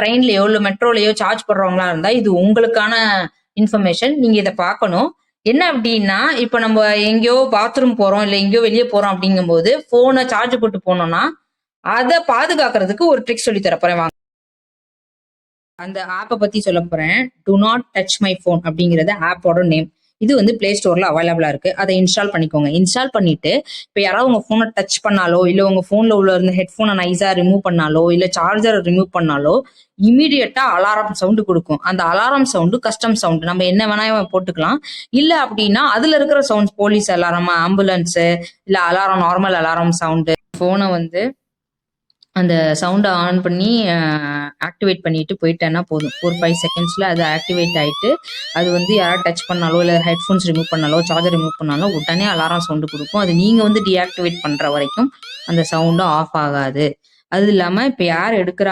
ட்ரெயின்லயோ இல்லை மெட்ரோலயோ சார்ஜ் போடுறவங்களா இருந்தா இது உங்களுக்கான இன்ஃபர்மேஷன். நீங்க இதை பார்க்கணும். என்ன அப்படின்னா, இப்ப நம்ம எங்கேயோ பாத்ரூம் போறோம் இல்ல எங்கேயோ வெளியே போறோம் அப்படிங்கும்போது போனை சார்ஜ் போட்டு போனோம்னா அதை பாதுகாக்கிறதுக்கு ஒரு ட்ரிக் சொல்லி தரப்போறேன். வாங்க, அந்த ஆப்பை பத்தி சொல்ல போறேன். To not touch my phone அப்படிங்கறது ஆப்போட நேம். இது வந்து பிளே ஸ்டோர்ல அவைலபிளா இருக்கு. அதை இன்ஸ்டால் பண்ணிக்கோங்க. இன்ஸ்டால் பண்ணிட்டு இப்ப யாராவது உங்க போனை டச் பண்ணாலோ இல்ல உங்க போன்ல உள்ள இருந்த ஹெட்போனை நைஸா ரிமூவ் பண்ணாலோ இல்ல சார்ஜரை ரிமூவ் பண்ணாலோ இமீடியட்டா அலாரம் சவுண்டு கொடுக்கும். அந்த அலாரம் சவுண்டு கஸ்டம் சவுண்ட், நம்ம என்ன வேணா போட்டுக்கலாம். இல்ல அப்படின்னா அதுல இருக்கிற சவுண்ட்ஸ், போலீஸ் அலாரம், ஆம்புலன்ஸ், இல்ல அலாரம், நார்மல் அலாரம் சவுண்டு, போனை வந்து அந்த சவுண்டை ஆன் பண்ணி ஆக்டிவேட் பண்ணிட்டு போயிட்டேன்னா போதும். ஒரு 5 செகண்ட்ஸ்ல அது ஆக்டிவேட் ஆயிட்டு அது வந்து யாராவது டச் பண்ணாலோ இல்லை ஹெட்ஃபோன்ஸ் ரிமூவ் பண்ணாலோ சார்ஜர் ரிமூவ் பண்ணாலோ உடனே அலாரம் சவுண்டு கொடுக்கும். அது நீங்க வந்து டீஆக்டிவேட் பண்ற வரைக்கும் அந்த சவுண்டும் ஆஃப் ஆகாது. அது இல்லாம இப்ப யார் எடுக்கிற